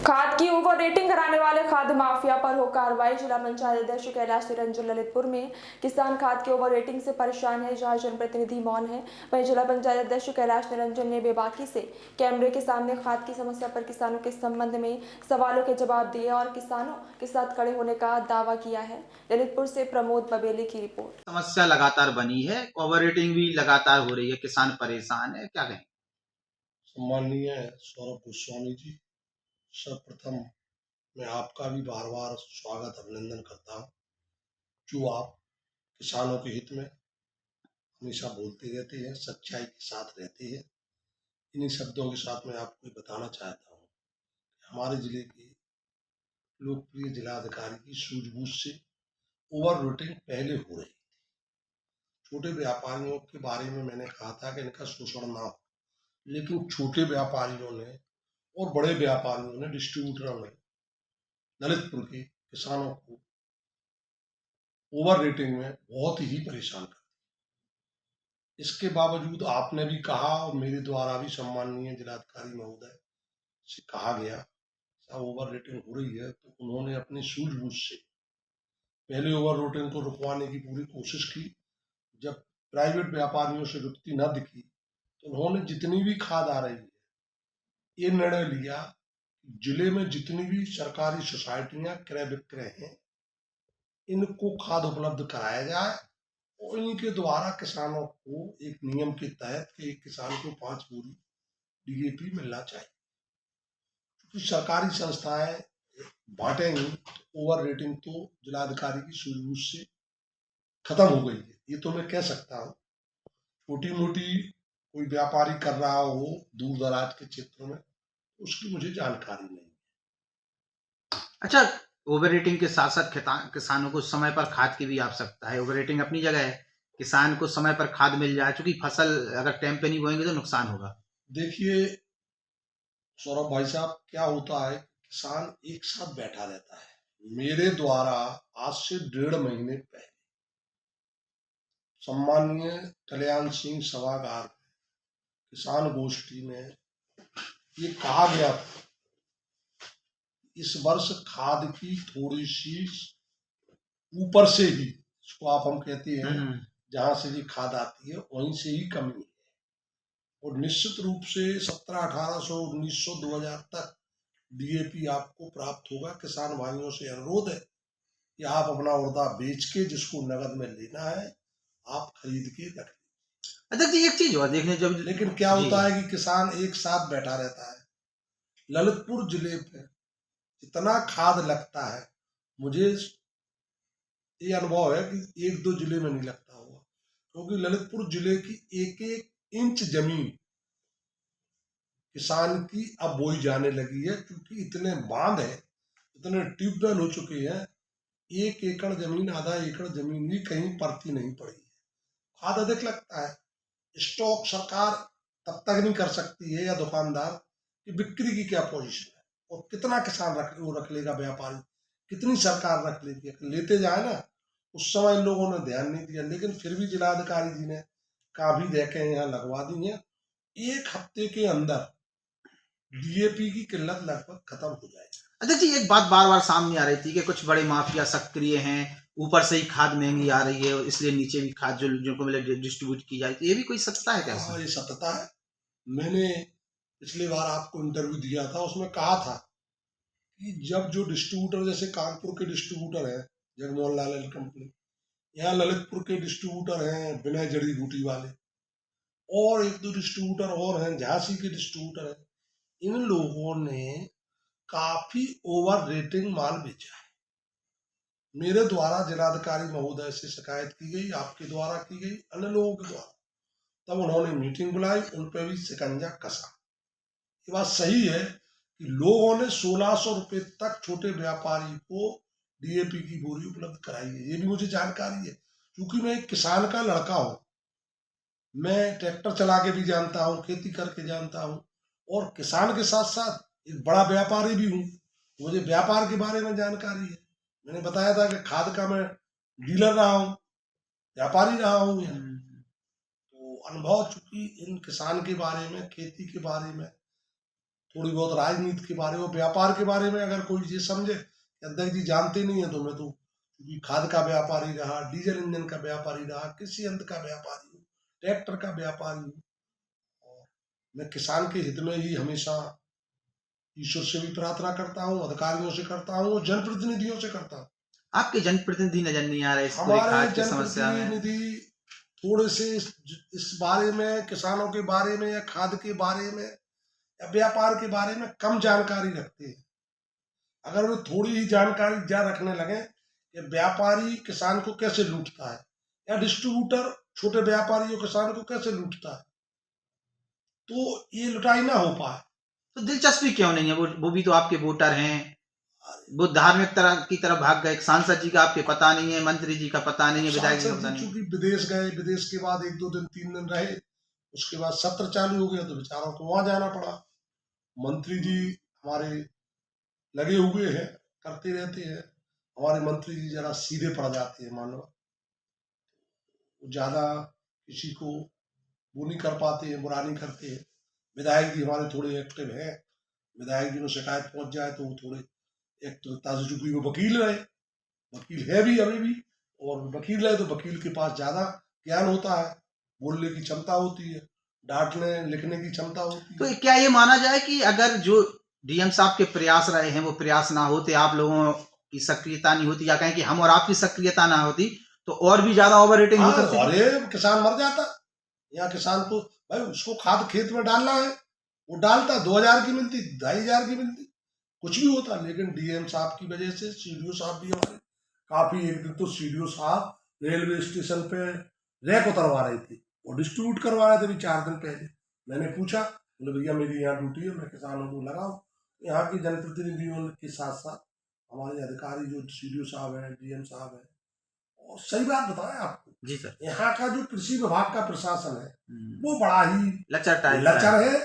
खाद की over rating कराने वाले खाद्य माफिया पर हो कार्रवाई। जिला पंचायत अध्यक्ष कैलाश निरंजन ललितपुर में किसान खाद की ओवर रेटिंग से परेशान है, जहां जनप्रतिनिधि मौन है, वहीं जिला पंचायत अध्यक्ष कैलाश निरंजन ने बेबाकी से कैमरे के सामने खाद की समस्या पर किसानों के संबंध में सवालों के जवाब दिए और किसानों के साथ खड़े होने का दावा किया है। ललितपुर से प्रमोद बबेली की रिपोर्ट। समस्या लगातार बनी है, ओवर रेटिंग भी लगातार हो रही है, किसान परेशान है, क्या कहें? सम्माननीय सौरभ गोस्वामी जी, सर्वप्रथम मैं आपका भी बार बार स्वागत अभिनंदन करता हूँ, जो आप किसानों के हित में हमेशा बोलते रहते हैं, सच्चाई के साथ रहते हैं। इन्हीं शब्दों के साथ मैं आपको बताना चाहता हूँ, हमारे जिले के लोकप्रिय जिलाधिकारी की सूझबूझ से ओवर रेटिंग पहले हो रही थी। छोटे व्यापारियों के बारे में मैंने कहा था कि इनका शोषण ना हो, लेकिन छोटे व्यापारियों ने और बड़े व्यापारियों ने, डिस्ट्रीब्यूटरों ने ललितपुर के किसानों को ओवर रेटिंग में बहुत ही परेशान कर दिया। इसके बावजूद आपने भी कहा और मेरे द्वारा भी सम्माननीय जिलाधिकारी महोदय से कहा गया, साहब ओवर रेटिंग हो रही है, तो उन्होंने अपनी सूझबूझ से पहले ओवर रेटिंग को रुकवाने की पूरी कोशिश की। जब प्राइवेट व्यापारियों से रुकती न दिखी तो उन्होंने जितनी भी खाद आ रही है, ये निर्णय लिया जिले में जितनी भी सरकारी सोसाइटियां क्रय विक्रय हैं, इनको खाद उपलब्ध कराया जाए और इनके द्वारा किसानों को एक नियम के तहत कि एक किसान को 5 बोरी डीएपी मिलना चाहिए। क्योंकि सरकारी संस्थाएं बांटेंगी तो ओवर रेटिंग तो जिलाधिकारी की सूझबूझ से खत्म हो गई है, ये तो मैं कह सकता हूँ। छोटी मोटी कोई व्यापारी कर रहा हो दूर दराज के क्षेत्रों में, उसकी मुझे जानकारी नहीं। अच्छा, ओवर रेटिंग के साथ साथ किसानों को समय पर खाद की भी आवश्यकता है। ओवर रेटिंग अपनी जगह है, किसान को समय पर खाद मिल जाए, क्योंकि फसल अगर टाइम पे नहीं बोएंगे तो नुकसान होगा। देखिए सौरभ भाई साहब, क्या होता है, किसान एक साथ बैठा रहता है। मेरे द्वारा आज से 1.5 महीने पहले सम्माननीय कल्याण सिंह सभागार किसान गोष्ठी में ये कहा गया था, इस वर्ष खाद की थोड़ी सी ऊपर से ही, इसको आप हम कहते हैं जहां से भी खाद आती है वहीं से ही कमी है, और निश्चित रूप से 1700, 1800, 1900, 2000 तक डीएपी आपको प्राप्त होगा। किसान भाइयों से अनुरोध है कि आप अपना उर्दा बेच के जिसको नगद में लेना है आप खरीद के रख लीजिए। अच्छा जी, एक चीज और देखने जब लेकिन क्या होता है कि किसान एक साथ बैठा रहता है। ललितपुर जिले पे इतना खाद लगता है, मुझे ये अनुभव है कि 1-2 जिले में नहीं लगता होगा, क्योंकि ललितपुर जिले की एक एक इंच जमीन किसान की अब बोई जाने लगी है, क्योंकि इतने बांध है, इतने ट्यूबवेल हो चुके हैं, 1 एकड़ जमीन, आधा एकड़ जमीन भी कहीं परती नहीं पड़ी है। खाद अधिक लगता है, स्टॉक सरकार तब तक नहीं कर सकती है या दुकानदार कि बिक्री की क्या पोजीशन है और कितना किसान रख लेगा, व्यापारी कितनी सरकार रख लेगी। लेते जाए ना, उस समय इन लोगों ने ध्यान नहीं दिया, लेकिन फिर भी जिलाधिकारी जी ने काफी देखे यहाँ लगवा दी है। 1 हफ्ते के अंदर डीएपी की किल्लत लगभग खत्म हो जाएगी। अच्छा जी, एक बात बार बार सामने आ रही थी कि कुछ बड़े माफिया सक्रिय हैं, ऊपर से ही खाद महंगी आ रही है, इसलिए नीचे भी खाद जो जिनको मिले डिस्ट्रीब्यूट की जाए, तो ये भी कोई सत्ता है क्या? हाँ, ये सत्यता है। मैंने पिछली बार आपको इंटरव्यू दिया था, उसमें कहा था कि जब जो डिस्ट्रीब्यूटर, जैसे कानपुर के डिस्ट्रीब्यूटर है जगमोहन लाल कंपनी, यहाँ ललितपुर के डिस्ट्रीब्यूटर हैं विनय जड़ी बूटी वाले, और 1-2 डिस्ट्रीब्यूटर और हैं, झांसी के डिस्ट्रीब्यूटर हैं, इन लोगों ने काफी ओवर रेटिंग माल बेचा है। मेरे द्वारा जिलाधिकारी महोदय से शिकायत की गई, आपके द्वारा की गई, अन्य लोगों के द्वारा, तब उन्होंने मीटिंग बुलाई, उन पर भी शिकंजा कसा। ये बात सही है कि लोगों ने 1600 रुपए तक छोटे व्यापारी को डीएपी की बोरी उपलब्ध कराई है, ये भी मुझे जानकारी है, क्योंकि मैं एक किसान का लड़का हूँ। मैं ट्रैक्टर चला के भी जानता हूँ, खेती करके जानता हूँ, और किसान के साथ साथ एक बड़ा व्यापारी भी हूँ, मुझे व्यापार के बारे में जानकारी है। मैंने बताया था कि खाद का मैं डीलर रहा हूँ, व्यापारी रहा हूँ यहाँ, तो अनुभव चूंकि इन किसान के बारे में, खेती के बारे में थोड़ी बहुत राजनीति के बारे में, व्यापार के बारे में अगर कोई ये समझे कि अध्यक्ष जी जानते नहीं है, तो मैं तो क्योंकि खाद का व्यापारी रहा, डीजल इंजन का व्यापारी रहा, कृषि यंत्र का व्यापारी हूँ, ट्रैक्टर का व्यापारी हूँ, और मैं किसान के हित में ही हमेशा ईश्वर से भी प्रार्थना करता हूँ, अधिकारियों से करता हूँ, जनप्रतिनिधियों से करता हूँ। आपके जनप्रतिनिधि नजर नहीं आ रहे इस पूरी हमारे खाद की समस्या में। जनप्रतिनिधि थोड़े से इस बारे में, किसानों के बारे में या खाद के बारे में या व्यापार के बारे में कम जानकारी रखते हैं। अगर वो थोड़ी ही जानकारी जा रखने लगे कि व्यापारी किसान को कैसे लूटता है या डिस्ट्रीब्यूटर छोटे व्यापारी किसान को कैसे लूटता है, तो ये लुटाई ना हो पाए। तो दिलचस्पी क्यों नहीं है? वो भी तो आपके वोटर हैं, वो धार्मिक तरह की तरफ भाग गए। सांसद जी का आपके पता नहीं है, मंत्री जी का पता नहीं है, विधायक जी का पता नहीं है। चूंकि विदेश गए, विदेश के बाद 1-2 दिन 3 दिन रहे, उसके बाद सत्र चालू हो गया तो बेचारों को वहां जाना पड़ा। मंत्री जी हमारे लगे हुए हैं, करते रहते हैं। हमारे मंत्री जी जरा सीधे पड़ जाते हैं, मानो ज्यादा किसी को वो नहीं कर पाते हैं, बुरा नहीं करते हैं। विधायक जी हमारे थोड़े एक्टिव हैं, विधायक जी को शिकायत पहुंच जाए तो वो थोड़े एक्टिवता से, चूंकि वो वकील रहे, वकील है भी अभी भी, और वकील है तो वकील के पास ज्यादा ज्ञान होता है, बोलने की क्षमता होती है, डांटने लिखने की क्षमता होती है। तो क्या ये माना जाए कि अगर जो डीएम साहब के प्रयास रहे हैं वो प्रयास ना होते, आप लोगों की सक्रियता नहीं होती, या कहें कि हम और आपकी सक्रियता ना होती, तो और भी ज्यादा ओवर रेटिंग हो सकती? अरे किसान मर जाता। यहाँ किसान को भाई उसको खाद खेत में डालना है, वो डालता, 2000 की मिलती, 2500 की मिलती, कुछ भी होता। लेकिन डीएम साहब की वजह से, सीडीओ साहब भी हमारे काफी, एक दिन तो सीडीओ साहब रेलवे स्टेशन पे रैक उतरवा रहे थे, वो डिस्ट्रीब्यूट करवा रहे थे अभी 4 दिन पहले। मैंने पूछा, बोले भैया मेरी यहाँ ड्यूटी है, मैं किसानों को लगाऊं। यहाँ के जनप्रतिनिधियों के साथ साथ हमारे अधिकारी जो सीडीओ साहब है, डीएम साहब है, और सही बात बताएं आपको जी सर, यहाँ का जो कृषि विभाग का प्रशासन है वो बड़ा ही लचर लचर है,